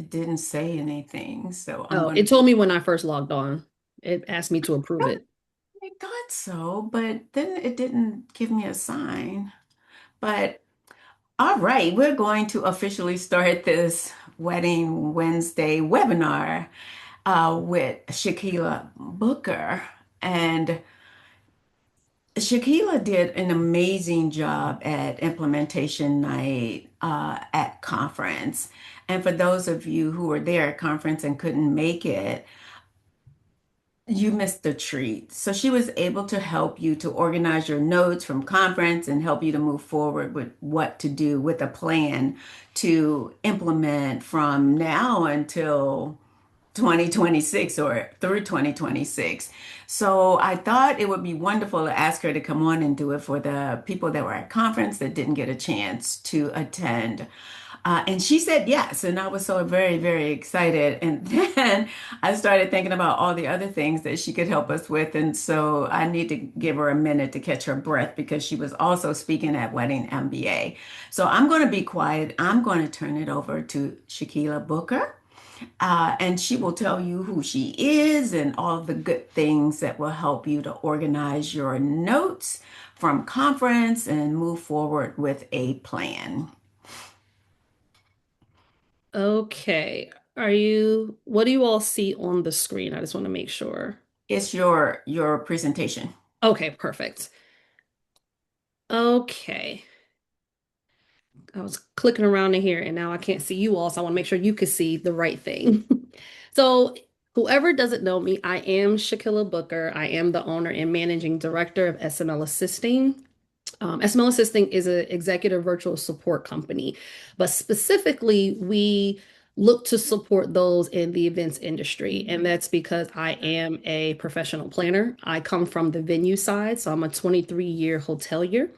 it didn't say anything. So I'm Oh, going it to, told me when I first logged on. It asked me to approve it. I thought so, but then it didn't give me a sign. But all right, we're going to officially start this Wedding Wednesday webinar with Shakila Booker. And Shakila did an amazing job at implementation night at conference. And for those of you who were there at conference and couldn't make it, you missed the treat. So she was able to help you to organize your notes from conference and help you to move forward with what to do with a plan to implement from now until 2026 or through 2026. So I thought it would be wonderful to ask her to come on and do it for the people that were at conference that didn't get a chance to attend. And she said yes. And I was so very, very excited. And then I started thinking about all the other things that she could help us with. And so I need to give her a minute to catch her breath because she was also speaking at Wedding MBA. So I'm going to be quiet. I'm going to turn it over to Shakila Booker. And she will tell you who she is and all the good things that will help you to organize your notes from conference and move forward with a plan. Okay. What do you all see on the screen? I just want to make sure. It's your presentation. Okay, perfect. Okay. I was clicking around in here and now I can't see you all, so I want to make sure you can see the right thing. So, whoever doesn't know me, I am Shakila Booker. I am the owner and managing director of SML Assisting. SML Assisting is an executive virtual support company, but specifically, we look to support those in the events industry. And that's because I am a professional planner. I come from the venue side, so I'm a 23-year hotelier.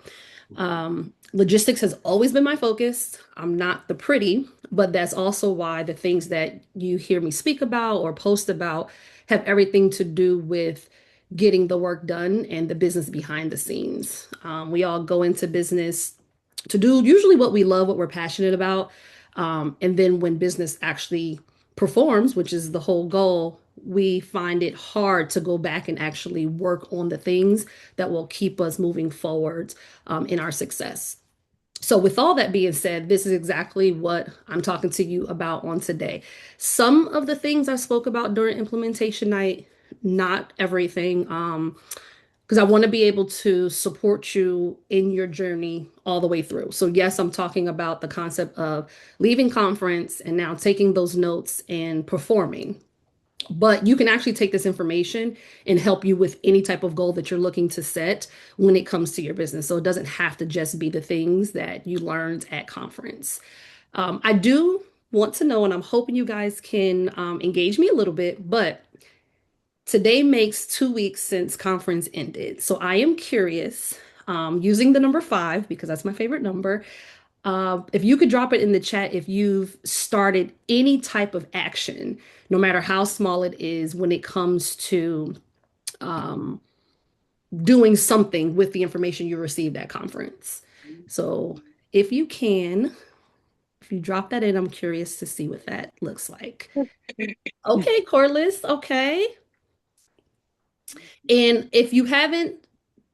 Logistics has always been my focus. I'm not the pretty, but that's also why the things that you hear me speak about or post about have everything to do with getting the work done and the business behind the scenes. We all go into business to do usually what we love, what we're passionate about. And then when business actually performs, which is the whole goal, we find it hard to go back and actually work on the things that will keep us moving forward in our success. So, with all that being said, this is exactly what I'm talking to you about on today. Some of the things I spoke about during implementation night, not everything, because I want to be able to support you in your journey all the way through. So, yes, I'm talking about the concept of leaving conference and now taking those notes and performing. But you can actually take this information and help you with any type of goal that you're looking to set when it comes to your business. So it doesn't have to just be the things that you learned at conference. I do want to know, and I'm hoping you guys can engage me a little bit, but today makes 2 weeks since conference ended. So I am curious, using the number five, because that's my favorite number. If you could drop it in the chat if you've started any type of action, no matter how small it is, when it comes to um, doing something with the information you received at conference. So if you can, if you drop that in, I'm curious to see what that looks like. Okay, Corliss, okay. And if you haven't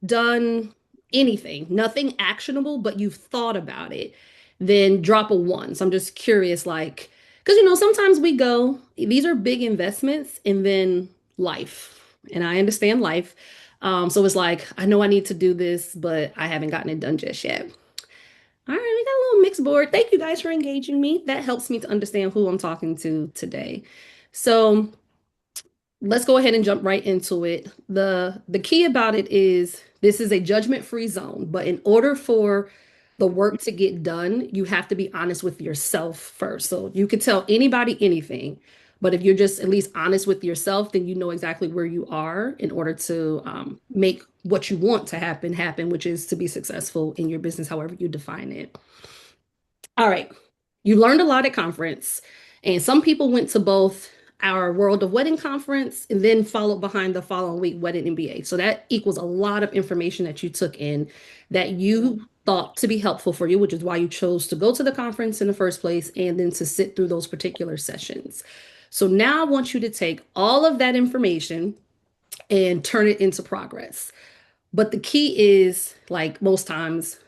done anything, nothing actionable, but you've thought about it, then drop a one. So I'm just curious, like, because sometimes we go, these are big investments, and then life. And I understand life. So it's like, I know I need to do this, but I haven't gotten it done just yet. All right, we got a little mixed board. Thank you guys for engaging me. That helps me to understand who I'm talking to today. So let's go ahead and jump right into it. The key about it is this is a judgment-free zone, but in order for the work to get done, you have to be honest with yourself first. So you could tell anybody anything, but if you're just at least honest with yourself, then you know exactly where you are in order to make what you want to happen, which is to be successful in your business, however you define it. All right. You learned a lot at conference, and some people went to both our World of Wedding conference and then followed behind the following week Wedding MBA. So that equals a lot of information that you took in that you thought to be helpful for you, which is why you chose to go to the conference in the first place and then to sit through those particular sessions. So now I want you to take all of that information and turn it into progress. But the key is, like most times,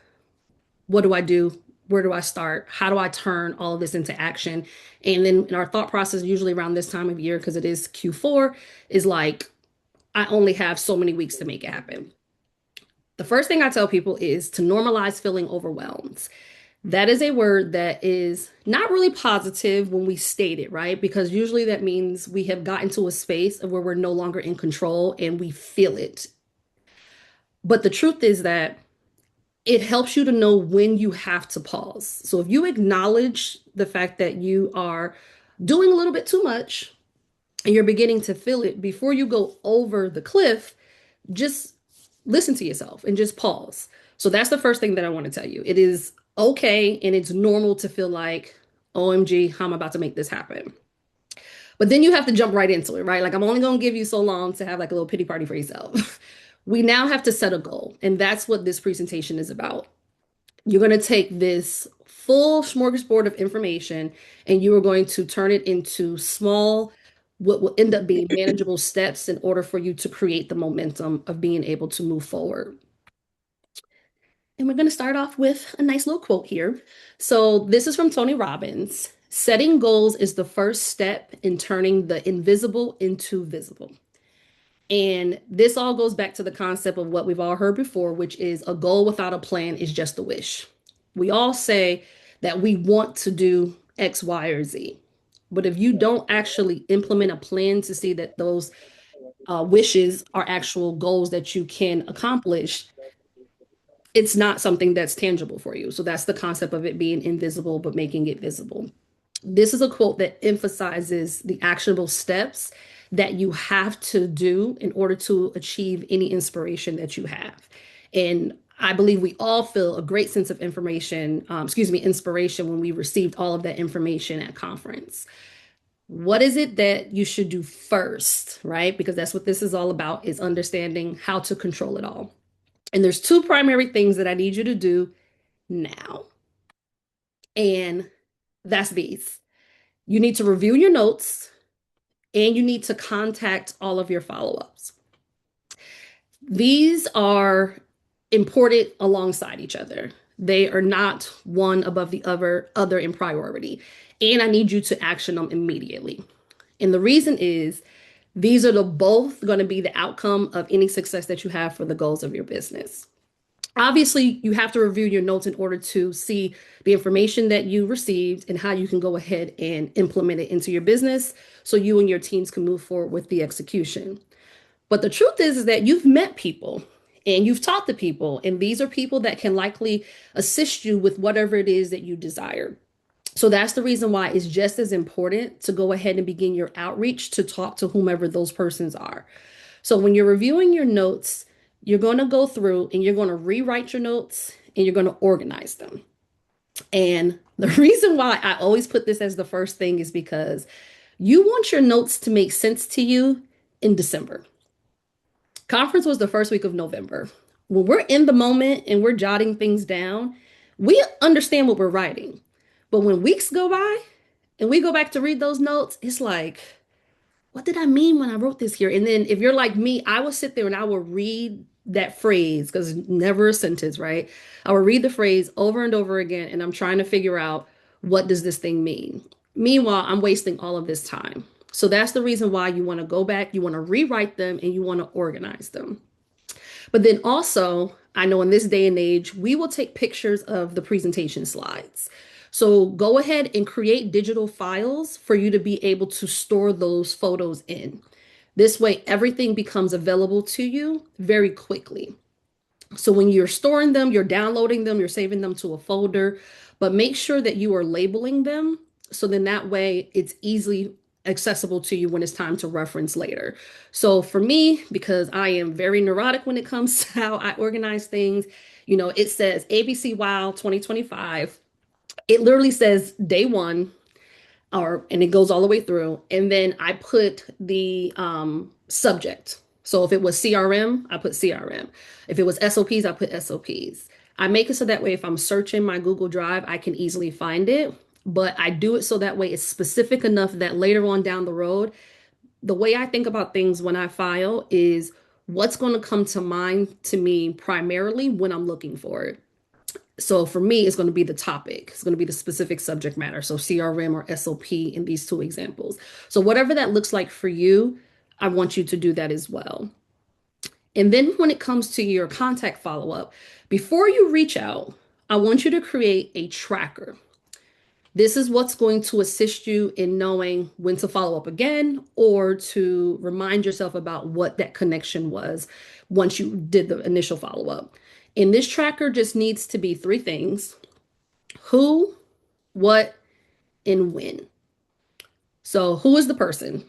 what do I do? Where do I start? How do I turn all of this into action? And then in our thought process, usually around this time of year, because it is Q4, is like, I only have so many weeks to make it happen. The first thing I tell people is to normalize feeling overwhelmed. That is a word that is not really positive when we state it, right? Because usually that means we have gotten to a space of where we're no longer in control and we feel it. But the truth is that it helps you to know when you have to pause. So if you acknowledge the fact that you are doing a little bit too much and you're beginning to feel it before you go over the cliff, just listen to yourself and just pause. So that's the first thing that I want to tell you. It is okay and it's normal to feel like, OMG, how am I about to make this happen? But then you have to jump right into it, right? Like, I'm only going to give you so long to have like a little pity party for yourself. We now have to set a goal. And that's what this presentation is about. You're going to take this full smorgasbord of information and you are going to turn it into small, what will end up being manageable steps in order for you to create the momentum of being able to move forward. And we're going to start off with a nice little quote here. So, this is from Tony Robbins. Setting goals is the first step in turning the invisible into visible. And this all goes back to the concept of what we've all heard before, which is a goal without a plan is just a wish. We all say that we want to do X, Y, or Z. But if you don't actually implement a plan to see that those wishes are actual goals that you can accomplish, it's not something that's tangible for you. So that's the concept of it being invisible, but making it visible. This is a quote that emphasizes the actionable steps that you have to do in order to achieve any inspiration that you have. And I believe we all feel a great sense of inspiration when we received all of that information at conference. What is it that you should do first, right? Because that's what this is all about, is understanding how to control it all. And there's two primary things that I need you to do now. And that's these. You need to review your notes and you need to contact all of your follow-ups. These are important alongside each other. They are not one above the other in priority. And I need you to action them immediately. And the reason is these are both going to be the outcome of any success that you have for the goals of your business. Obviously, you have to review your notes in order to see the information that you received and how you can go ahead and implement it into your business so you and your teams can move forward with the execution. But the truth is that you've met people and you've talked to people, and these are people that can likely assist you with whatever it is that you desire. So that's the reason why it's just as important to go ahead and begin your outreach to talk to whomever those persons are. So when you're reviewing your notes, you're going to go through and you're going to rewrite your notes and you're going to organize them. And the reason why I always put this as the first thing is because you want your notes to make sense to you in December. Conference was the first week of November. When we're in the moment and we're jotting things down, we understand what we're writing. But when weeks go by and we go back to read those notes, it's like, what did I mean when I wrote this here? And then if you're like me, I will sit there and I will read that phrase because never a sentence, right? I will read the phrase over and over again and I'm trying to figure out, what does this thing mean? Meanwhile, I'm wasting all of this time. So that's the reason why you want to go back, you want to rewrite them, and you want to organize them. But then also, I know in this day and age, we will take pictures of the presentation slides. So go ahead and create digital files for you to be able to store those photos in. This way, everything becomes available to you very quickly. So when you're storing them, you're downloading them, you're saving them to a folder, but make sure that you are labeling them so then that way it's easily accessible to you when it's time to reference later. So for me, because I am very neurotic when it comes to how I organize things, it says ABC Wow 2025. It literally says day one, and it goes all the way through. And then I put the subject. So if it was CRM, I put CRM. If it was SOPs, I put SOPs. I make it so that way if I'm searching my Google Drive, I can easily find it. But I do it so that way it's specific enough that later on down the road, the way I think about things when I file is what's going to come to mind to me primarily when I'm looking for it. So for me, it's going to be the topic. It's going to be the specific subject matter. So CRM or SOP in these two examples. So whatever that looks like for you, I want you to do that as well. And then when it comes to your contact follow up, before you reach out, I want you to create a tracker. This is what's going to assist you in knowing when to follow up again or to remind yourself about what that connection was once you did the initial follow up. And this tracker just needs to be three things: who, what, and when. So, who is the person?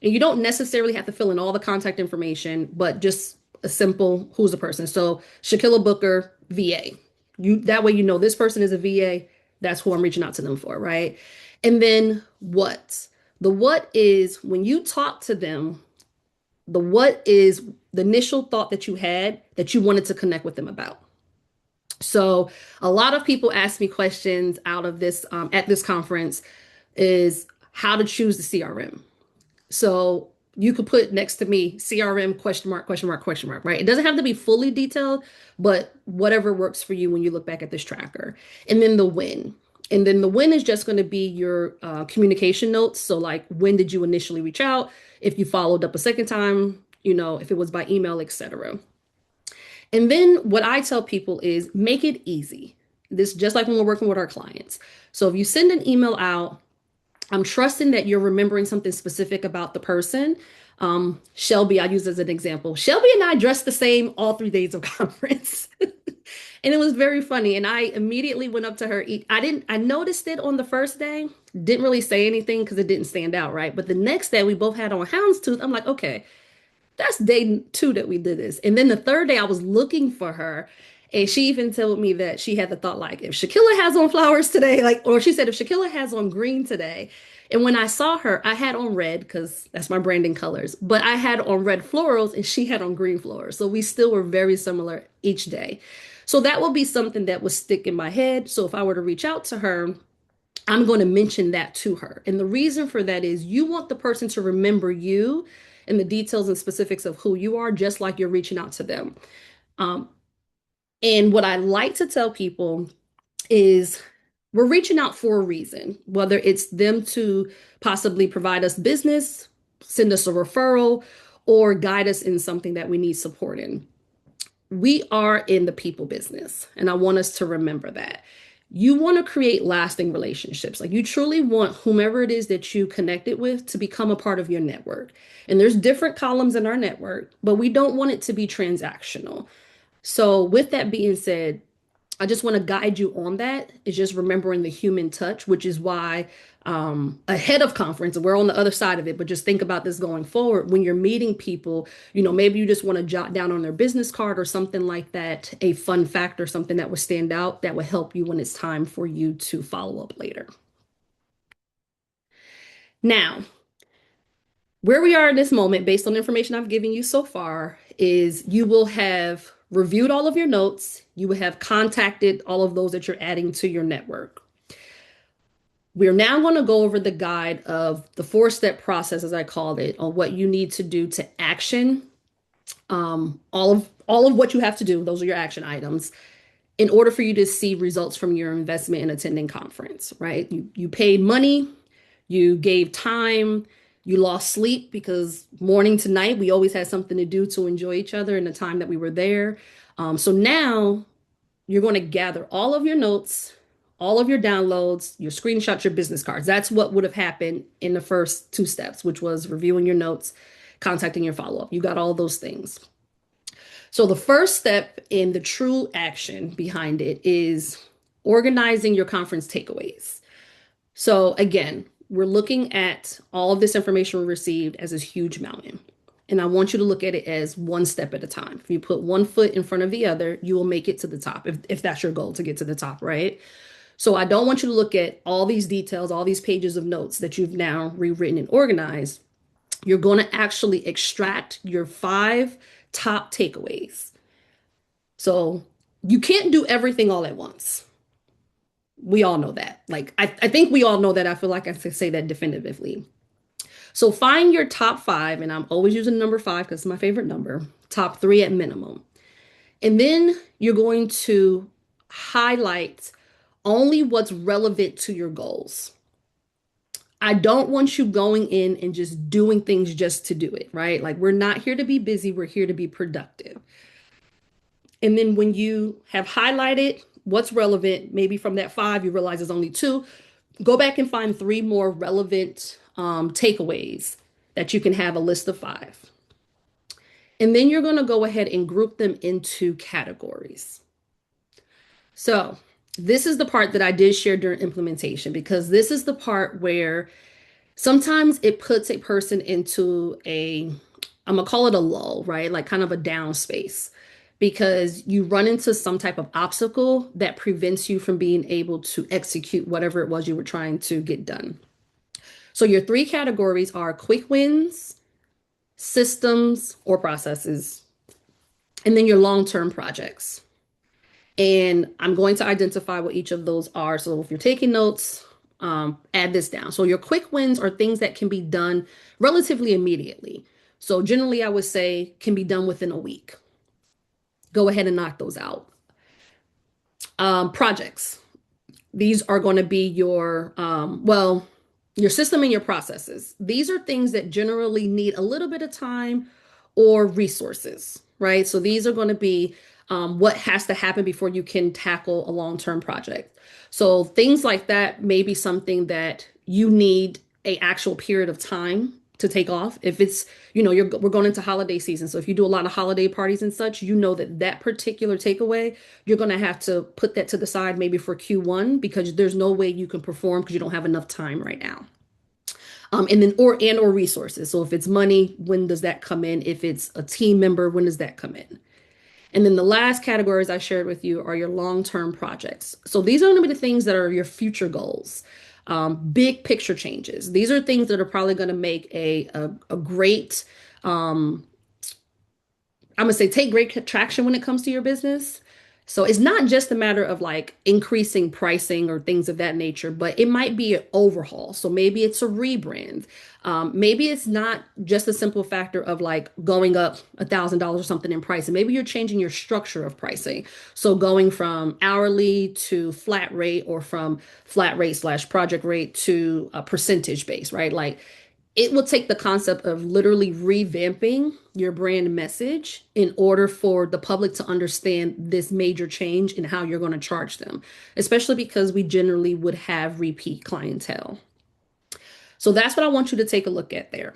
And you don't necessarily have to fill in all the contact information, but just a simple who's the person. So, Shakila Booker, VA. You that way you know this person is a VA. That's who I'm reaching out to them for, right? And then what? The what is when you talk to them, the what is the initial thought that you had that you wanted to connect with them about. So a lot of people ask me questions out of this at this conference is how to choose the CRM. So you could put next to me CRM question mark, question mark, question mark, right? It doesn't have to be fully detailed, but whatever works for you when you look back at this tracker. And then the when. And then the when is just going to be your communication notes. So, like, when did you initially reach out? If you followed up a second time, if it was by email, etc. And then what I tell people is make it easy. This just like when we're working with our clients. So if you send an email out, I'm trusting that you're remembering something specific about the person. Shelby, I use as an example. Shelby and I dressed the same all 3 days of conference. And it was very funny. And I immediately went up to her. I noticed it on the first day, didn't really say anything because it didn't stand out, right? But the next day we both had on houndstooth. I'm like, okay, that's day two that we did this. And then the third day I was looking for her. And she even told me that she had the thought, like, if Shakila has on flowers today, like, or she said, if Shakila has on green today. And when I saw her, I had on red because that's my branding colors, but I had on red florals and she had on green florals. So we still were very similar each day. So that will be something that would stick in my head. So if I were to reach out to her, I'm going to mention that to her. And the reason for that is you want the person to remember you and the details and specifics of who you are, just like you're reaching out to them. Um, and what I like to tell people is we're reaching out for a reason, whether it's them to possibly provide us business, send us a referral, or guide us in something that we need support in. We are in the people business, and I want us to remember that. You want to create lasting relationships. Like, you truly want whomever it is that you connected with to become a part of your network. And there's different columns in our network, but we don't want it to be transactional. So, with that being said, I just want to guide you on that. It's just remembering the human touch, which is why ahead of conference, we're on the other side of it, but just think about this going forward. When you're meeting people, maybe you just want to jot down on their business card or something like that, a fun fact or something that would stand out that would help you when it's time for you to follow up later. Now, where we are in this moment, based on the information I've given you so far, is you will have reviewed all of your notes. You will have contacted all of those that you're adding to your network. We're now going to go over the guide of the 4-step process, as I called it, on what you need to do to action all of what you have to do. Those are your action items in order for you to see results from your investment in attending conference, right? You paid money, you gave time, you lost sleep because morning to night we always had something to do to enjoy each other in the time that we were there. So now you're going to gather all of your notes, all of your downloads, your screenshots, your business cards. That's what would have happened in the first 2 steps, which was reviewing your notes, contacting your follow up. You got all those things. So the first step in the true action behind it is organizing your conference takeaways. So again, we're looking at all of this information we received as this huge mountain. And I want you to look at it as one step at a time. If you put one foot in front of the other, you will make it to the top, if that's your goal, to get to the top, right? So I don't want you to look at all these details, all these pages of notes that you've now rewritten and organized. You're going to actually extract your 5 top takeaways. So You can't do everything all at once. We all know that. Like, I think we all know that. I feel like I can say that definitively. So find your top five, and I'm always using number five because it's my favorite number, top three at minimum. And then you're going to highlight only what's relevant to your goals. I don't want you going in and just doing things just to do it, right? Like, we're not here to be busy, we're here to be productive. And then when you have highlighted what's relevant, maybe from that five, you realize there's only two, go back and find three more relevant takeaways that you can have a list of five. And then you're going to go ahead and group them into categories. So, this is the part that I did share during implementation because this is the part where sometimes it puts a person into I'm gonna call it a lull, right? Like kind of a down space because you run into some type of obstacle that prevents you from being able to execute whatever it was you were trying to get done. So your three categories are quick wins, systems or processes, and then your long-term projects. And I'm going to identify what each of those are. So if you're taking notes, add this down. So your quick wins are things that can be done relatively immediately. So generally, I would say can be done within a week. Go ahead and knock those out. Projects. These are going to be your system and your processes. These are things that generally need a little bit of time or resources, right? So these are going to be what has to happen before you can tackle a long-term project. So things like that may be something that you need a actual period of time to take off. If it's, we're going into holiday season. So if you do a lot of holiday parties and such, you know that that particular takeaway, you're going to have to put that to the side maybe for Q1 because there's no way you can perform because you don't have enough time right now. And then or resources. So if it's money, when does that come in? If it's a team member, when does that come in? And then the last categories I shared with you are your long-term projects. So these are going to be the things that are your future goals, big picture changes. These are things that are probably going to make a great, I'm gonna say, take great traction when it comes to your business. So it's not just a matter of like increasing pricing or things of that nature, but it might be an overhaul. So maybe it's a rebrand. Maybe it's not just a simple factor of like going up $1,000 or something in price. And maybe you're changing your structure of pricing. So going from hourly to flat rate or from flat rate slash project rate to a percentage base, right? Like it will take the concept of literally revamping your brand message in order for the public to understand this major change in how you're going to charge them, especially because we generally would have repeat clientele. So that's what I want you to take a look at there.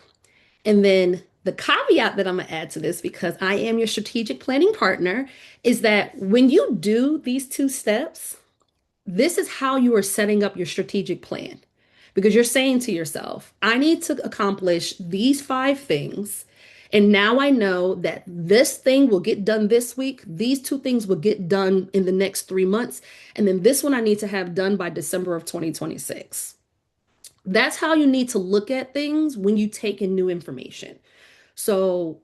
And then the caveat that I'm going to add to this, because I am your strategic planning partner, is that when you do these two steps, this is how you are setting up your strategic plan because you're saying to yourself, I need to accomplish these five things. And now I know that this thing will get done this week. These two things will get done in the next 3 months. And then this one I need to have done by December of 2026. That's how you need to look at things when you take in new information. So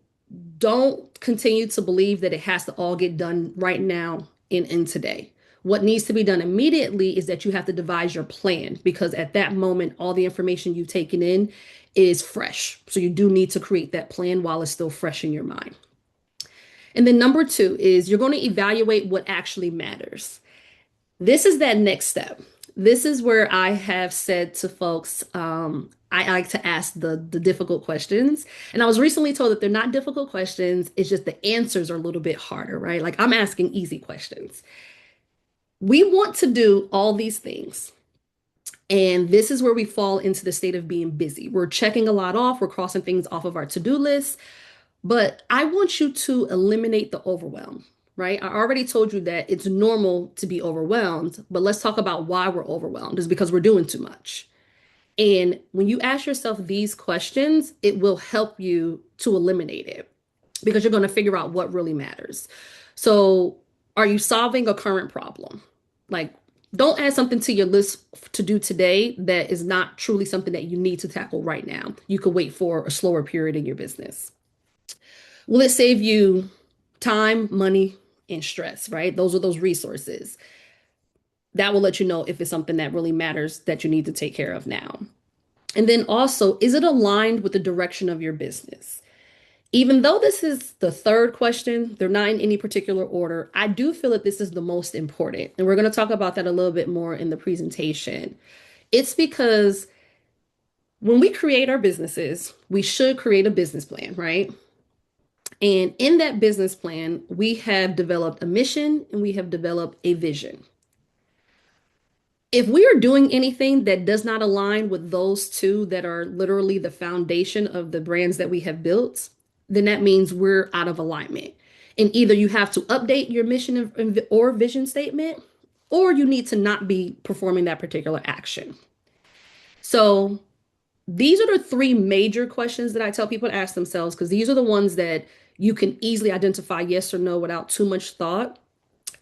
don't continue to believe that it has to all get done right now in today. What needs to be done immediately is that you have to devise your plan because at that moment, all the information you've taken in is fresh. So you do need to create that plan while it's still fresh in your mind. And then number two is you're going to evaluate what actually matters. This is that next step. This is where I have said to folks, I like to ask the difficult questions. And I was recently told that they're not difficult questions. It's just the answers are a little bit harder, right? Like I'm asking easy questions. We want to do all these things. And this is where we fall into the state of being busy. We're checking a lot off, we're crossing things off of our to-do list. But I want you to eliminate the overwhelm, right? I already told you that it's normal to be overwhelmed, but let's talk about why we're overwhelmed. It's because we're doing too much. And when you ask yourself these questions, it will help you to eliminate it because you're going to figure out what really matters. So, are you solving a current problem? Like, don't add something to your list to do today that is not truly something that you need to tackle right now. You could wait for a slower period in your business. Will it save you time, money, and stress, right? Those are those resources. That will let you know if it's something that really matters that you need to take care of now. And then also, is it aligned with the direction of your business? Even though this is the third question, they're not in any particular order. I do feel that this is the most important. And we're going to talk about that a little bit more in the presentation. It's because when we create our businesses, we should create a business plan, right? And in that business plan, we have developed a mission and we have developed a vision. If we are doing anything that does not align with those two that are literally the foundation of the brands that we have built, then that means we're out of alignment. And either you have to update your mission or vision statement, or you need to not be performing that particular action. So these are the three major questions that I tell people to ask themselves because these are the ones that you can easily identify yes or no without too much thought.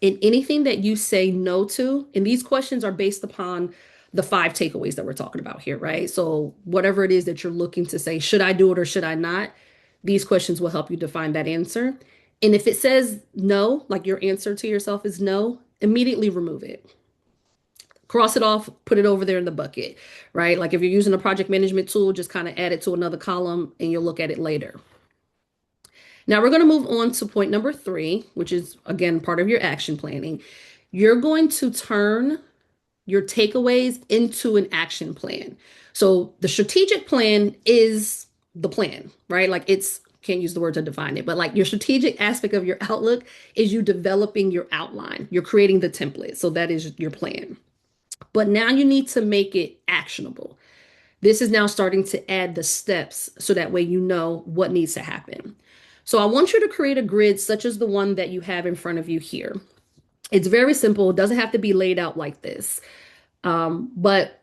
And anything that you say no to, and these questions are based upon the five takeaways that we're talking about here, right? So, whatever it is that you're looking to say, should I do it or should I not? These questions will help you define that answer. And if it says no, like your answer to yourself is no, immediately remove it. Cross it off, put it over there in the bucket, right? Like if you're using a project management tool, just kind of add it to another column and you'll look at it later. Now we're going to move on to point number three, which is again part of your action planning. You're going to turn your takeaways into an action plan. So the strategic plan is the plan, right? Like it's, can't use the word to define it, but like your strategic aspect of your outlook is you developing your outline. You're creating the template. So that is your plan. But now you need to make it actionable. This is now starting to add the steps so that way you know what needs to happen. So I want you to create a grid such as the one that you have in front of you here. It's very simple. It doesn't have to be laid out like this, but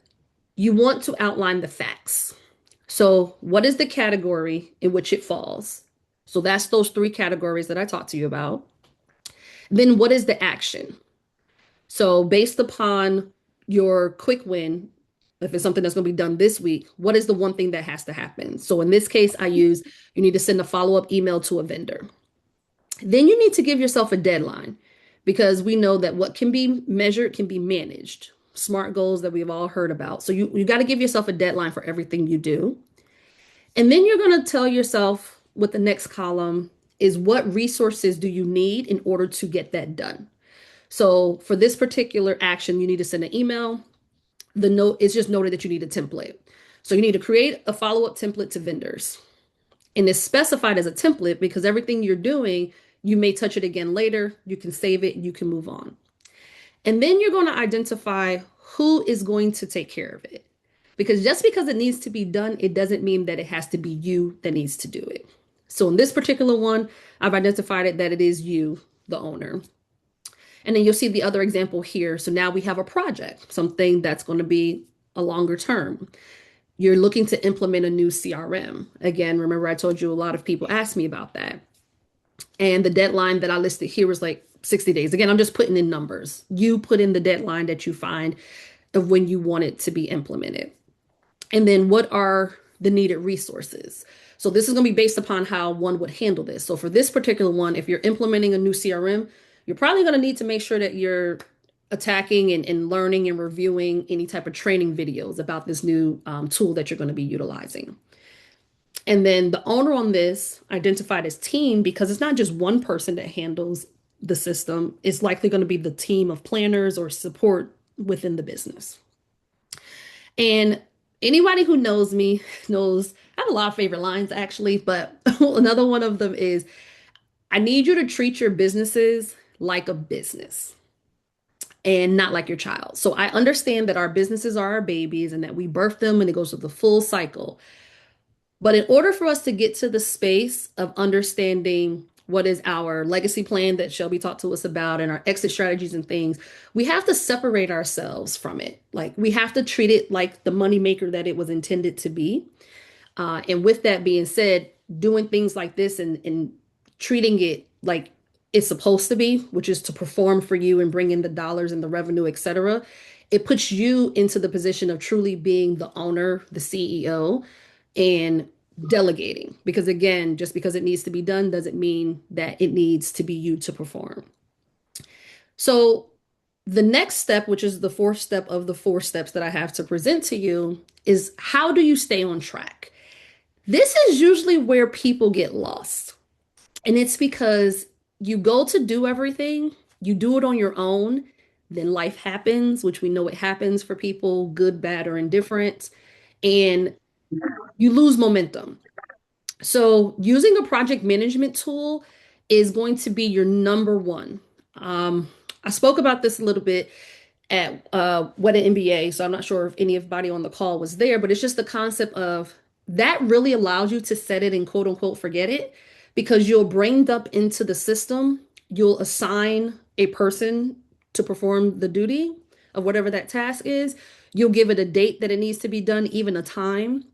you want to outline the facts. So what is the category in which it falls? So that's those three categories that I talked to you about. Then what is the action? So based upon your quick win, if it's something that's going to be done this week, what is the one thing that has to happen? So in this case, I use you need to send a follow-up email to a vendor. Then you need to give yourself a deadline because we know that what can be measured can be managed. Smart goals that we've all heard about. So you got to give yourself a deadline for everything you do. And then you're going to tell yourself with the next column is what resources do you need in order to get that done? So for this particular action, you need to send an email. The note is just noted that you need a template. So you need to create a follow-up template to vendors. And it's specified as a template because everything you're doing, you may touch it again later. You can save it, you can move on. And then you're going to identify who is going to take care of it. Because just because it needs to be done, it doesn't mean that it has to be you that needs to do it. So in this particular one, I've identified it that it is you, the owner. And then you'll see the other example here. So now we have a project, something that's going to be a longer term. You're looking to implement a new CRM. Again, remember I told you a lot of people asked me about that. And the deadline that I listed here was like 60 days. Again, I'm just putting in numbers. You put in the deadline that you find of when you want it to be implemented. And then what are the needed resources? So this is going to be based upon how one would handle this. So for this particular one, if you're implementing a new CRM, you're probably going to need to make sure that you're attacking and learning and reviewing any type of training videos about this new tool that you're going to be utilizing. And then the owner on this identified as team because it's not just one person that handles the system. It's likely going to be the team of planners or support within the business. And anybody who knows me knows I have a lot of favorite lines actually, but another one of them is I need you to treat your businesses like a business and not like your child. So I understand that our businesses are our babies and that we birth them and it goes through the full cycle. But in order for us to get to the space of understanding what is our legacy plan that Shelby talked to us about and our exit strategies and things, we have to separate ourselves from it. Like we have to treat it like the moneymaker that it was intended to be. And with that being said, doing things like this and treating it like it's supposed to be, which is to perform for you and bring in the dollars and the revenue, et cetera, it puts you into the position of truly being the owner, the CEO, and delegating. Because again, just because it needs to be done doesn't mean that it needs to be you to perform. So the next step, which is the fourth step of the four steps that I have to present to you, is how do you stay on track? This is usually where people get lost. And it's because you go to do everything, you do it on your own, then life happens, which we know it happens for people, good, bad, or indifferent, and you lose momentum. So, using a project management tool is going to be your number one. Um, I spoke about this a little bit at what an MBA, so I'm not sure if anybody on the call was there, but it's just the concept of that really allows you to set it and quote unquote forget it because you'll brain dump into the system, you'll assign a person to perform the duty of whatever that task is, you'll give it a date that it needs to be done, even a time,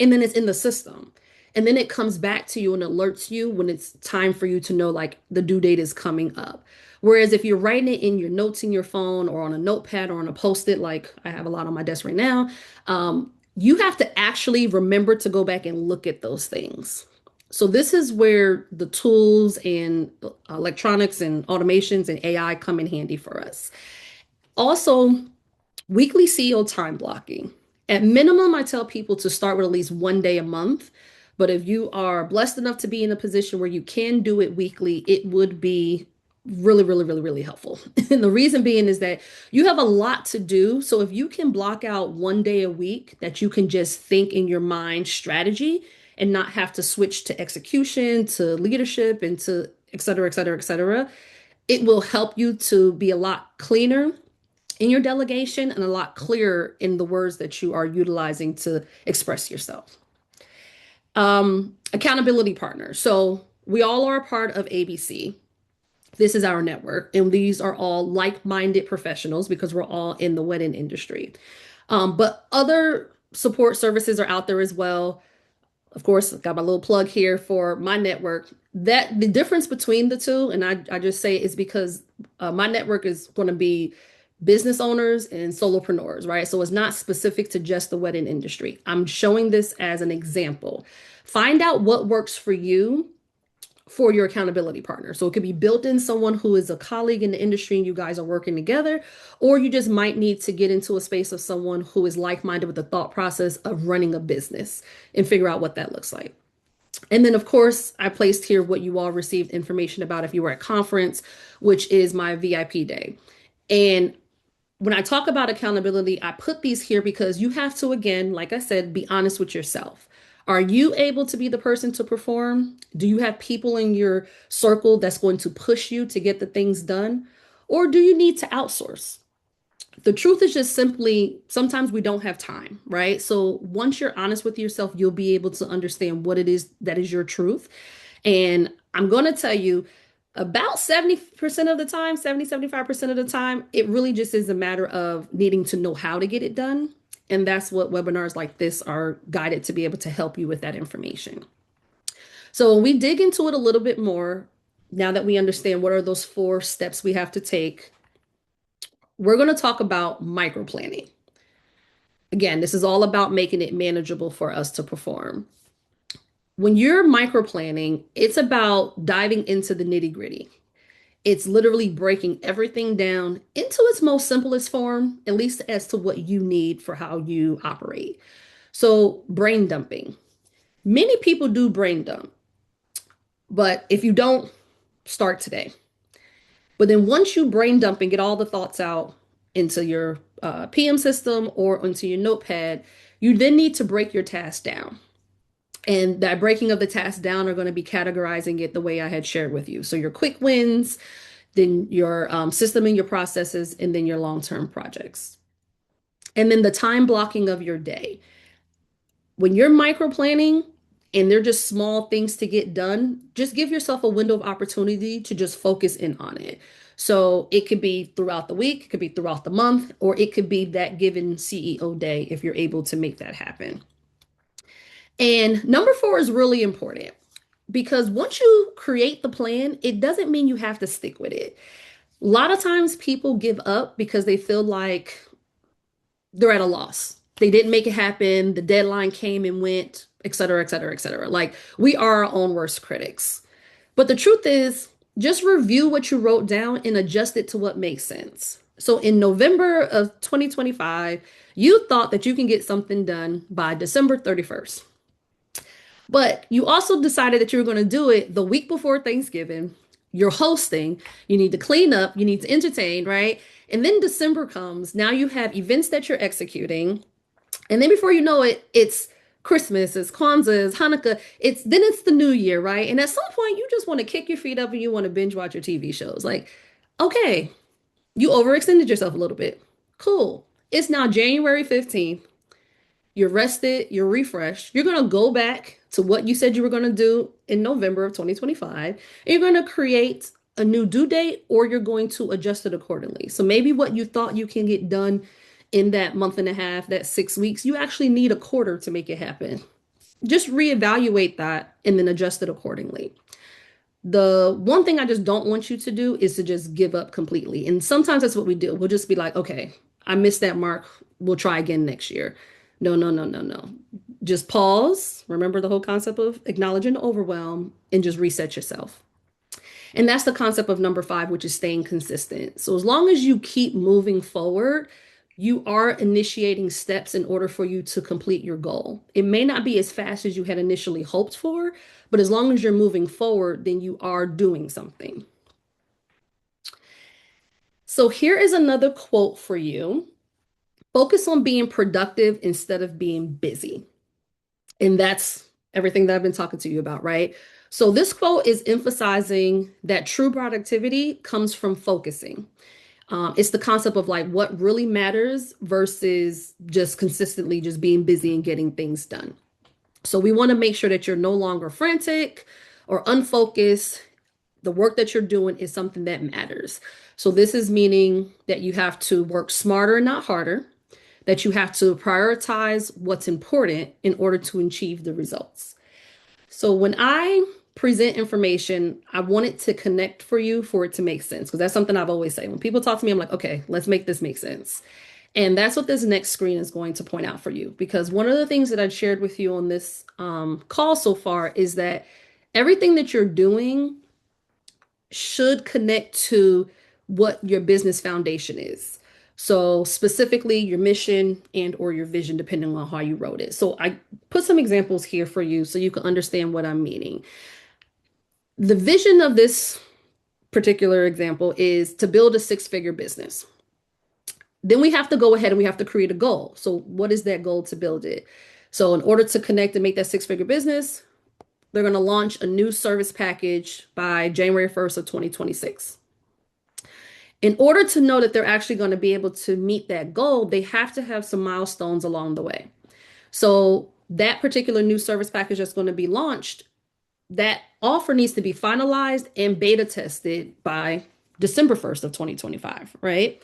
and then it's in the system. And then it comes back to you and alerts you when it's time for you to know like the due date is coming up. Whereas if you're writing it in your notes in your phone or on a notepad or on a post-it, like I have a lot on my desk right now, you have to actually remember to go back and look at those things. So this is where the tools and electronics and automations and AI come in handy for us. Also, weekly CEO time blocking. At minimum, I tell people to start with at least one day a month. But if you are blessed enough to be in a position where you can do it weekly, it would be really, really, really, really helpful. And the reason being is that you have a lot to do. So if you can block out one day a week that you can just think in your mind strategy and not have to switch to execution, to leadership, and to et cetera, et cetera, et cetera, it will help you to be a lot cleaner in your delegation and a lot clearer in the words that you are utilizing to express yourself. Accountability partner. So we all are a part of ABC. This is our network, and these are all like-minded professionals because we're all in the wedding industry. But other support services are out there as well. Of course, got my little plug here for my network. That the difference between the two, and I just say is because my network is going to be business owners and solopreneurs, right? So it's not specific to just the wedding industry. I'm showing this as an example. Find out what works for you for your accountability partner. So it could be built in someone who is a colleague in the industry and you guys are working together, or you just might need to get into a space of someone who is like-minded with the thought process of running a business and figure out what that looks like. And then, of course, I placed here what you all received information about if you were at conference, which is my VIP day. And when I talk about accountability, I put these here because you have to, again, like I said, be honest with yourself. Are you able to be the person to perform? Do you have people in your circle that's going to push you to get the things done? Or do you need to outsource? The truth is just simply sometimes we don't have time, right? So once you're honest with yourself, you'll be able to understand what it is that is your truth. And I'm going to tell you about 70% of the time, 75% of the time, it really just is a matter of needing to know how to get it done. And that's what webinars like this are guided to be able to help you with that information. So when we dig into it a little bit more, now that we understand what are those four steps we have to take, we're going to talk about micro planning. Again, this is all about making it manageable for us to perform. When you're micro planning, it's about diving into the nitty gritty. It's literally breaking everything down into its most simplest form, at least as to what you need for how you operate. So, brain dumping. Many people do brain dump, but if you don't, start today. But then once you brain dump and get all the thoughts out into your PM system or into your notepad, you then need to break your task down. And that breaking of the task down are going to be categorizing it the way I had shared with you. So your quick wins, then your system and your processes, and then your long-term projects. And then the time blocking of your day. When you're micro planning and they're just small things to get done, just give yourself a window of opportunity to just focus in on it. So it could be throughout the week, it could be throughout the month, or it could be that given CEO day if you're able to make that happen. And number four is really important because once you create the plan, it doesn't mean you have to stick with it. A lot of times people give up because they feel like they're at a loss. They didn't make it happen. The deadline came and went, et cetera, et cetera, et cetera. Like we are our own worst critics. But the truth is, just review what you wrote down and adjust it to what makes sense. So in November of 2025, you thought that you can get something done by December 31st. But you also decided that you were going to do it the week before Thanksgiving. You're hosting, you need to clean up, you need to entertain, right? And then December comes. Now you have events that you're executing. And then before you know it, it's Christmas, it's Kwanzaa, it's Hanukkah. It's the new year, right? And at some point you just want to kick your feet up and you want to binge watch your TV shows. Like, okay, you overextended yourself a little bit. Cool. It's now January 15th. You're rested, you're refreshed. You're going to go back to what you said you were going to do in November of 2025. And you're going to create a new due date or you're going to adjust it accordingly. So maybe what you thought you can get done in that month and a half, that 6 weeks, you actually need a quarter to make it happen. Just reevaluate that and then adjust it accordingly. The one thing I just don't want you to do is to just give up completely. And sometimes that's what we do. We'll just be like, okay, I missed that mark. We'll try again next year. No, no, no, no, no. Just pause. Remember the whole concept of acknowledging the overwhelm and just reset yourself. And that's the concept of number five, which is staying consistent. So as long as you keep moving forward, you are initiating steps in order for you to complete your goal. It may not be as fast as you had initially hoped for, but as long as you're moving forward, then you are doing something. So here is another quote for you. Focus on being productive instead of being busy. And that's everything that I've been talking to you about, right? So this quote is emphasizing that true productivity comes from focusing. It's the concept of like what really matters versus just consistently just being busy and getting things done. So we want to make sure that you're no longer frantic or unfocused. The work that you're doing is something that matters. So this is meaning that you have to work smarter, not harder, that you have to prioritize what's important in order to achieve the results. So when I present information, I want it to connect for you for it to make sense. Because that's something I've always said. When people talk to me, I'm like, okay, let's make this make sense. And that's what this next screen is going to point out for you. Because one of the things that I've shared with you on this call so far is that everything that you're doing should connect to what your business foundation is. So specifically your mission and or your vision, depending on how you wrote it. So I put some examples here for you so you can understand what I'm meaning. The vision of this particular example is to build a six-figure business. Then we have to go ahead and we have to create a goal. So what is that goal to build it? So in order to connect and make that six-figure business, they're going to launch a new service package by January 1st of 2026. In order to know that they're actually going to be able to meet that goal, they have to have some milestones along the way. So that particular new service package that's going to be launched, that offer needs to be finalized and beta tested by December 1st of 2025, right?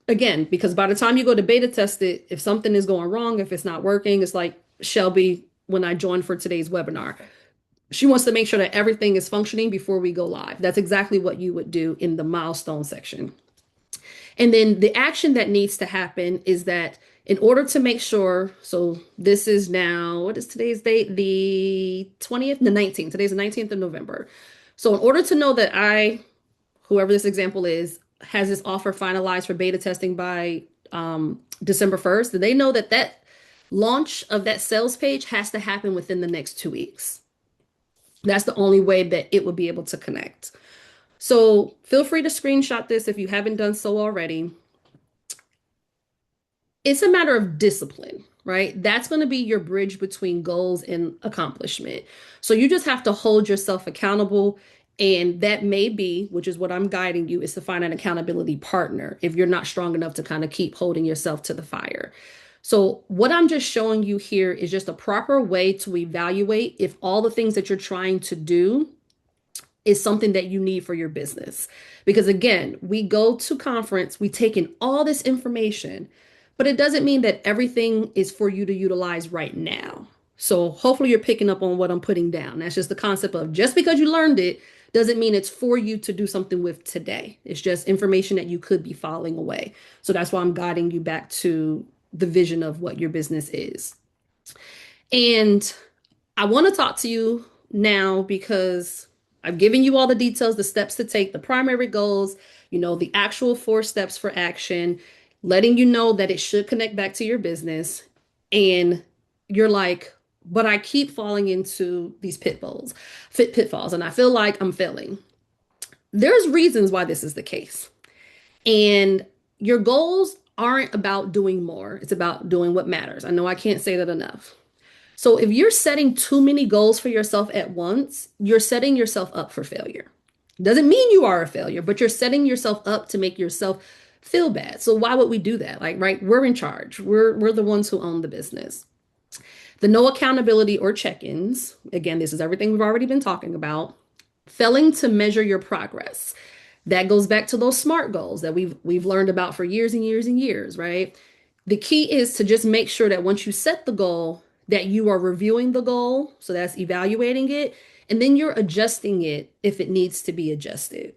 Again, because by the time you go to beta test it, if something is going wrong, if it's not working, it's like Shelby when I joined for today's webinar. She wants to make sure that everything is functioning before we go live. That's exactly what you would do in the milestone section. And then the action that needs to happen is that in order to make sure, so this is now, what is today's date? The 20th, the 19th. Today's the 19th of November. So in order to know that whoever this example is, has this offer finalized for beta testing by December 1st, then they know that that launch of that sales page has to happen within the next 2 weeks. That's the only way that it would be able to connect. So feel free to screenshot this if you haven't done so already. It's a matter of discipline, right? That's going to be your bridge between goals and accomplishment. So you just have to hold yourself accountable. And that may be, which is what I'm guiding you, is to find an accountability partner if you're not strong enough to kind of keep holding yourself to the fire. So what I'm just showing you here is just a proper way to evaluate if all the things that you're trying to do is something that you need for your business. Because again, we go to conference, we take in all this information, but it doesn't mean that everything is for you to utilize right now. So hopefully you're picking up on what I'm putting down. That's just the concept of just because you learned it doesn't mean it's for you to do something with today. It's just information that you could be filing away. So that's why I'm guiding you back to the vision of what your business is. And I want to talk to you now because I've given you all the details, the steps to take, the primary goals, the actual 4 steps for action, letting you know that it should connect back to your business. And you're like, but I keep falling into these pitfalls, and I feel like I'm failing. There's reasons why this is the case. And your goals aren't about doing more, it's about doing what matters. I know I can't say that enough. So if you're setting too many goals for yourself at once, you're setting yourself up for failure. Doesn't mean you are a failure, but you're setting yourself up to make yourself feel bad. So why would we do that? Like, right, we're in charge. We're the ones who own the business. The no accountability or check-ins. Again, this is everything we've already been talking about. Failing to measure your progress. That goes back to those SMART goals that we've learned about for years and years and years, right? The key is to just make sure that once you set the goal, that you are reviewing the goal, so that's evaluating it, and then you're adjusting it if it needs to be adjusted.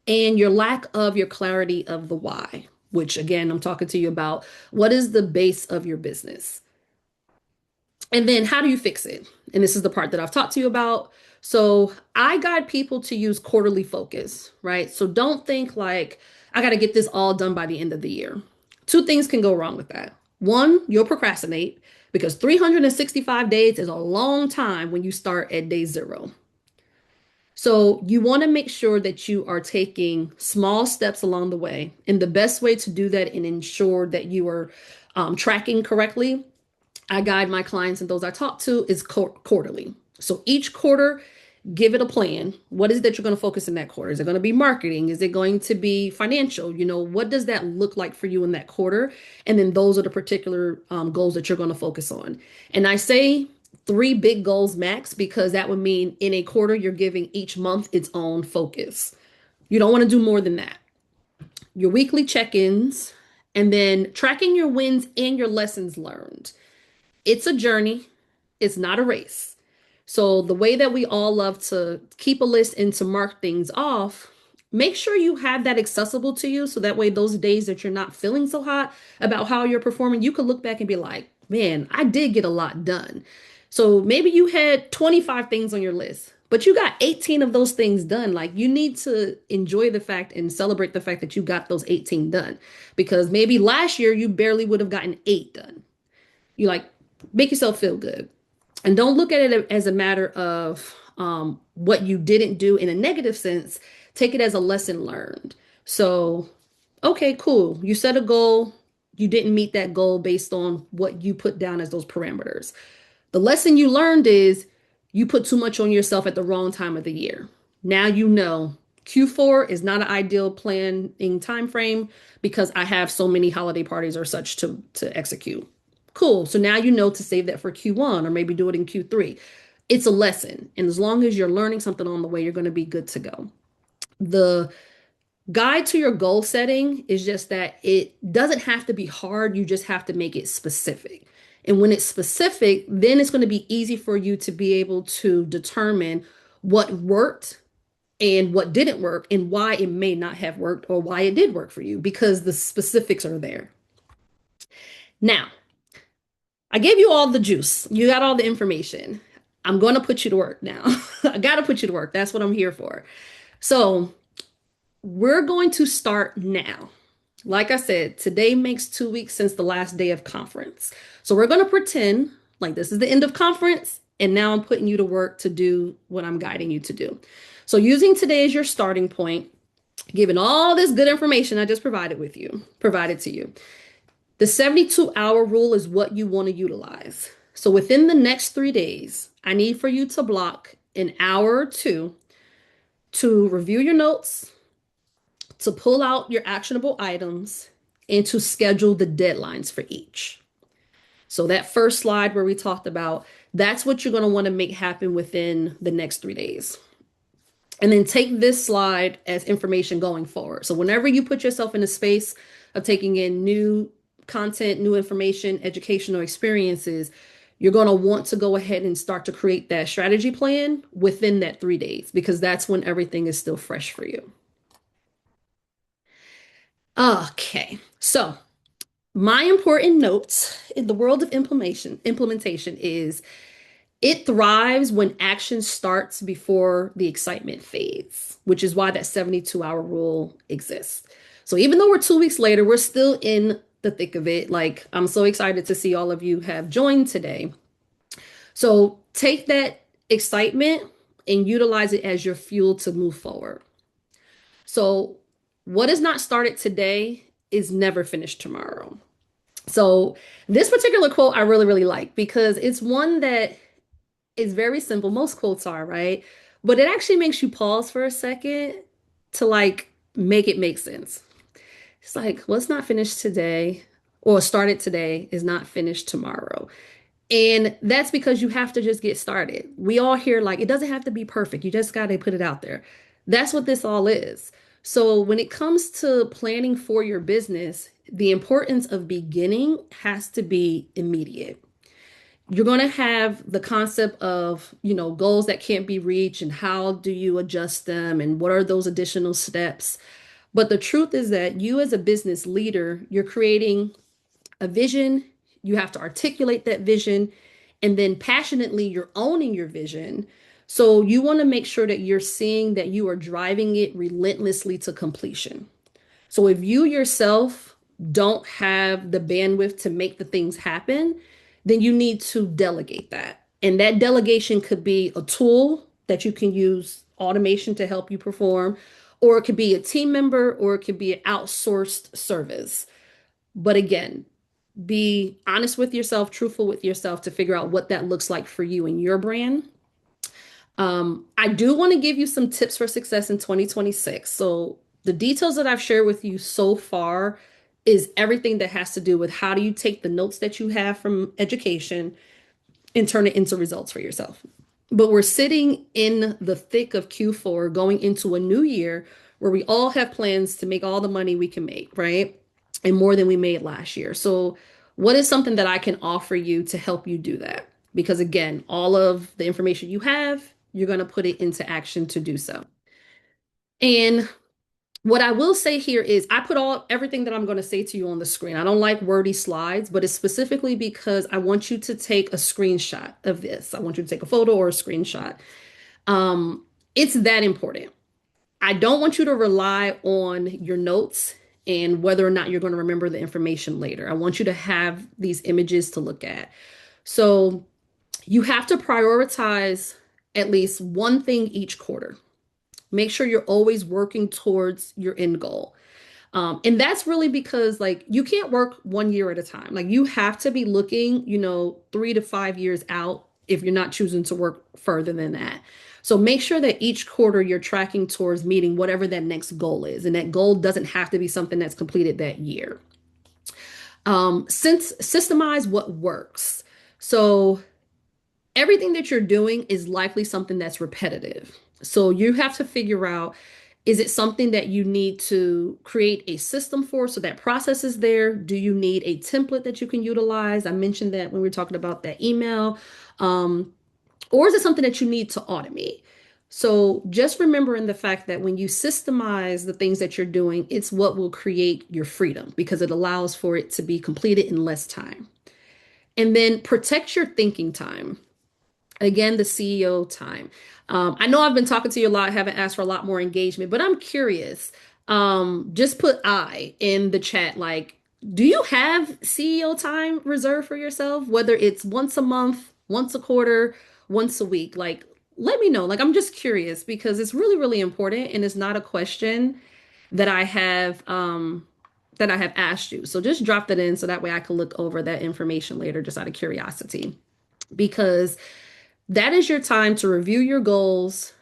And your lack of your clarity of the why, which again, I'm talking to you about what is the base of your business? And then how do you fix it? And this is the part that I've talked to you about. So I guide people to use quarterly focus, right? So don't think like, I got to get this all done by the end of the year. Two things can go wrong with that. One, you'll procrastinate because 365 days is a long time when you start at day zero. So you want to make sure that you are taking small steps along the way. And the best way to do that and ensure that you are tracking correctly, I guide my clients and those I talk to is quarterly. So each quarter, give it a plan. What is it that you're going to focus in that quarter? Is it going to be marketing? Is it going to be financial? What does that look like for you in that quarter? And then those are the particular goals that you're going to focus on. And I say 3 big goals max because that would mean in a quarter, you're giving each month its own focus. You don't want to do more than that. Your weekly check ins, and then tracking your wins and your lessons learned. It's a journey, it's not a race. So, the way that we all love to keep a list and to mark things off, make sure you have that accessible to you. So that way, those days that you're not feeling so hot about how you're performing, you can look back and be like, man, I did get a lot done. So, maybe you had 25 things on your list, but you got 18 of those things done. Like, you need to enjoy the fact and celebrate the fact that you got those 18 done because maybe last year you barely would have gotten 8 done. You like, make yourself feel good. And don't look at it as a matter of what you didn't do in a negative sense. Take it as a lesson learned. So, okay, cool. You set a goal. You didn't meet that goal based on what you put down as those parameters. The lesson you learned is you put too much on yourself at the wrong time of the year. Now you know Q4 is not an ideal planning time frame because I have so many holiday parties or such to execute. Cool. So now you know to save that for Q1 or maybe do it in Q3. It's a lesson. And as long as you're learning something on the way, you're going to be good to go. The guide to your goal setting is just that it doesn't have to be hard. You just have to make it specific. And when it's specific, then it's going to be easy for you to be able to determine what worked and what didn't work and why it may not have worked or why it did work for you because the specifics are there. Now, I gave you all the juice. You got all the information. I'm going to put you to work now. I got to put you to work. That's what I'm here for. So, we're going to start now. Like I said, today makes 2 weeks since the last day of conference. So, we're going to pretend like this is the end of conference. And now I'm putting you to work to do what I'm guiding you to do. So, using today as your starting point, given all this good information I just provided to you. The 72-hour rule is what you want to utilize. So within the next 3 days, I need for you to block an hour or two to review your notes, to pull out your actionable items, and to schedule the deadlines for each. So that first slide where we talked about, that's what you're going to want to make happen within the next 3 days. And then take this slide as information going forward. So whenever you put yourself in a space of taking in new content, new information, educational experiences, you're going to want to go ahead and start to create that strategy plan within that 3 days because that's when everything is still fresh for you. Okay, so my important notes in the world of implementation is It thrives when action starts before the excitement fades, which is why that 72-hour rule exists. So even though we're 2 weeks later, we're still in the thick of it. Like, I'm so excited to see all of you have joined today. So take that excitement and utilize it as your fuel to move forward. So, what is not started today is never finished tomorrow. So, this particular quote I really, really like because it's one that is very simple. Most quotes are, right? But it actually makes you pause for a second to like make it make sense. It's like, what's not finished today or started today is not finished tomorrow. And that's because you have to just get started. We all hear like it doesn't have to be perfect. You just got to put it out there. That's what this all is. So when it comes to planning for your business, the importance of beginning has to be immediate. You're going to have the concept of, goals that can't be reached and how do you adjust them and what are those additional steps. But the truth is that you as a business leader, you're creating a vision, you have to articulate that vision, and then passionately, you're owning your vision. So you want to make sure that you're seeing that you are driving it relentlessly to completion. So if you yourself don't have the bandwidth to make the things happen, then you need to delegate that. And that delegation could be a tool that you can use automation to help you perform, or it could be a team member, or it could be an outsourced service. But again, be honest with yourself, truthful with yourself to figure out what that looks like for you and your brand. I do want to give you some tips for success in 2026. So, the details that I've shared with you so far is everything that has to do with how do you take the notes that you have from education and turn it into results for yourself. But we're sitting in the thick of Q4 going into a new year where we all have plans to make all the money we can make, right? And more than we made last year. So, what is something that I can offer you to help you do that? Because again, all of the information you have, you're going to put it into action to do so. And what I will say here is I put all everything that I'm going to say to you on the screen. I don't like wordy slides, but it's specifically because I want you to take a screenshot of this. I want you to take a photo or a screenshot. It's that important. I don't want you to rely on your notes and whether or not you're going to remember the information later. I want you to have these images to look at. So you have to prioritize at least one thing each quarter. Make sure you're always working towards your end goal. And that's really because like you can't work 1 year at a time. Like you have to be looking, 3 to 5 years out if you're not choosing to work further than that. So make sure that each quarter you're tracking towards meeting whatever that next goal is. And that goal doesn't have to be something that's completed that year. Since systemize what works. So everything that you're doing is likely something that's repetitive. So you have to figure out, is it something that you need to create a system for so that process is there? Do you need a template that you can utilize? I mentioned that when we were talking about that email. Or is it something that you need to automate? So just remembering the fact that when you systemize the things that you're doing, it's what will create your freedom because it allows for it to be completed in less time. And then protect your thinking time. Again, the CEO time. I know I've been talking to you a lot, haven't asked for a lot more engagement, but I'm curious. Just put I in the chat. Like, do you have CEO time reserved for yourself? Whether it's once a month, once a quarter, once a week. Like, let me know. Like, I'm just curious because it's really, really important, and it's not a question that I have asked you. So just drop that in so that way I can look over that information later, just out of curiosity, because that is your time to review your goals,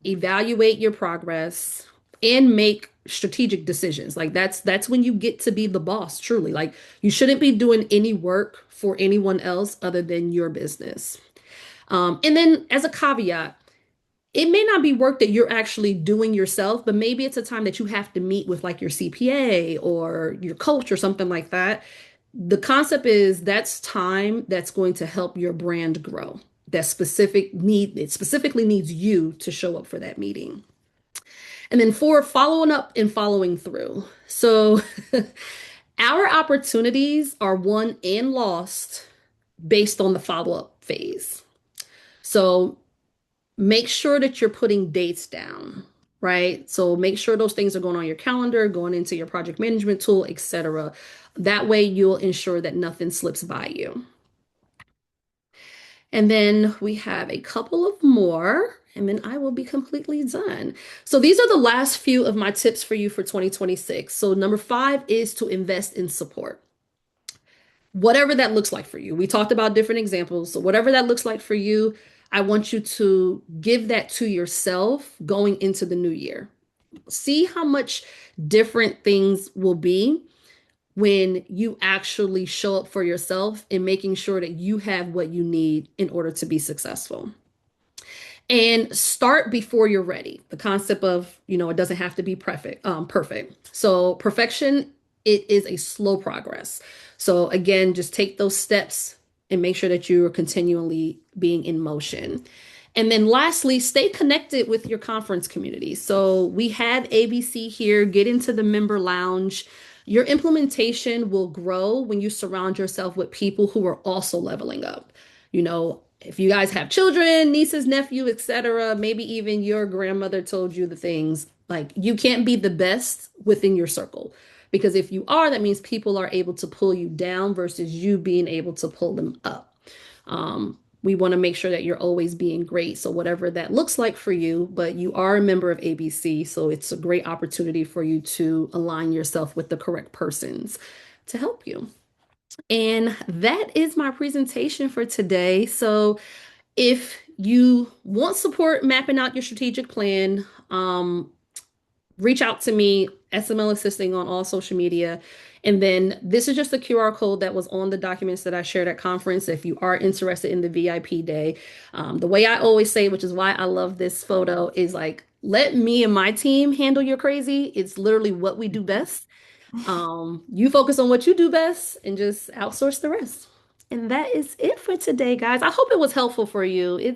evaluate your progress, and make strategic decisions. Like that's when you get to be the boss, truly. Like you shouldn't be doing any work for anyone else other than your business. And then as a caveat, it may not be work that you're actually doing yourself, but maybe it's a time that you have to meet with like your CPA or your coach or something like that. The concept is that's time that's going to help your brand grow. It specifically needs you to show up for that meeting. And then four, following up and following through. So our opportunities are won and lost based on the follow-up phase. So make sure that you're putting dates down, right? So make sure those things are going on your calendar, going into your project management tool, etc. That way you'll ensure that nothing slips by you. And then we have a couple of more, and then I will be completely done. So these are the last few of my tips for you for 2026. So number 5 is to invest in support. Whatever that looks like for you. We talked about different examples. So whatever that looks like for you, I want you to give that to yourself going into the new year. See how much different things will be when you actually show up for yourself and making sure that you have what you need in order to be successful. And start before you're ready. The concept of, it doesn't have to be perfect. So perfection, it is a slow progress. So again, just take those steps and make sure that you are continually being in motion. And then lastly, stay connected with your conference community. So we have ABC here, get into the member lounge. Your implementation will grow when you surround yourself with people who are also leveling up. If you guys have children, nieces, nephew, etc., maybe even your grandmother told you the things like you can't be the best within your circle. Because if you are, that means people are able to pull you down versus you being able to pull them up. We want to make sure that you're always being great. So, whatever that looks like for you, but you are a member of ABC. So, it's a great opportunity for you to align yourself with the correct persons to help you. And that is my presentation for today. So, if you want support mapping out your strategic plan, reach out to me, SML Assisting on all social media. And then this is just the QR code that was on the documents that I shared at conference. If you are interested in the VIP day, the way I always say, which is why I love this photo, is like, let me and my team handle your crazy. It's literally what we do best. You focus on what you do best and just outsource the rest. And that is it for today, guys. I hope it was helpful for you.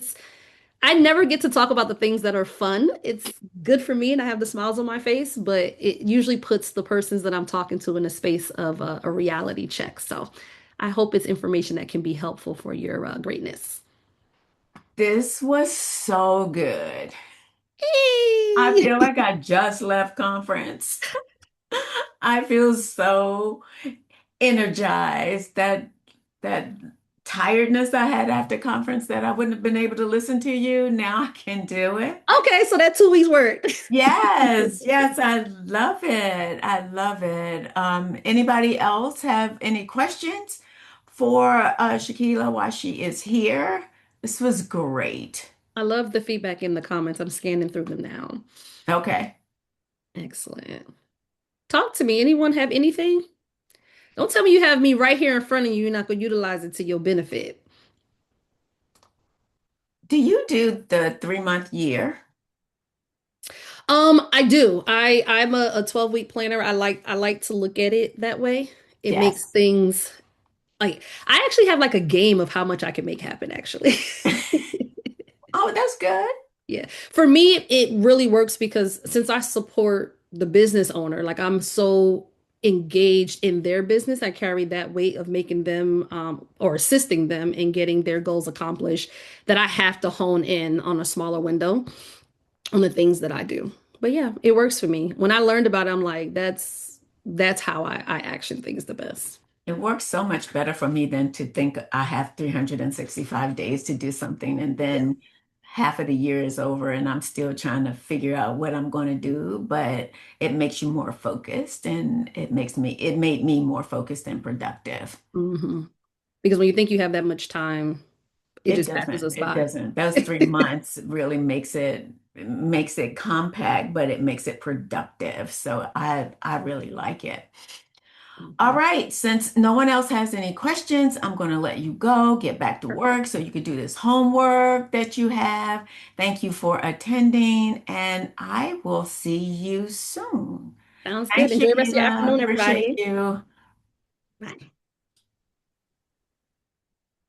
I never get to talk about the things that are fun. It's good for me and I have the smiles on my face, but it usually puts the persons that I'm talking to in a space of a reality check. So I hope it's information that can be helpful for your greatness. This was so good. I Hey! feel like I just left conference. I feel so energized that tiredness I had after conference that I wouldn't have been able to listen to you. Now I can do it. Okay, so that 2 weeks work. Yes, yes, I love it. I love it. Anybody else have any questions for Shakila while she is here? This was great. I love the feedback in the comments. I'm scanning through them now. Okay. Excellent. Talk to me. Anyone have anything? Don't tell me you have me right here in front of you. You're not going to utilize it to your benefit. Do you do the 3 month year? I do. I'm a 12-week planner. I like to look at it that way. It makes Yes. things like I actually have like a game of how much I can make happen actually. Oh, that's good. Yeah. For me, it really works because since I support the business owner, like I'm so engaged in their business, I carry that weight of making them or assisting them in getting their goals accomplished that I have to hone in on a smaller window on the things that I do. But yeah, it works for me. When I learned about it, I'm like, that's how I action things the best. It works so much better for me than to think I have 365 days to do something and Yeah. then half of the year is over and I'm still trying to figure out what I'm going to do. But it makes you more focused and it made me more focused and productive. hmm Because when you think you have that much time, it It just passes doesn't. us It by. doesn't. Those 3 months really makes it compact, but it makes it productive. So I really like it. All Mhm. right, since no one else has any questions, I'm going to let you go, get back to work so you can do this homework that you have. Thank you for attending, and I will see you soon. Sounds good. Thanks, Enjoy the rest of your Shakila. afternoon, Appreciate everybody. you. Bye.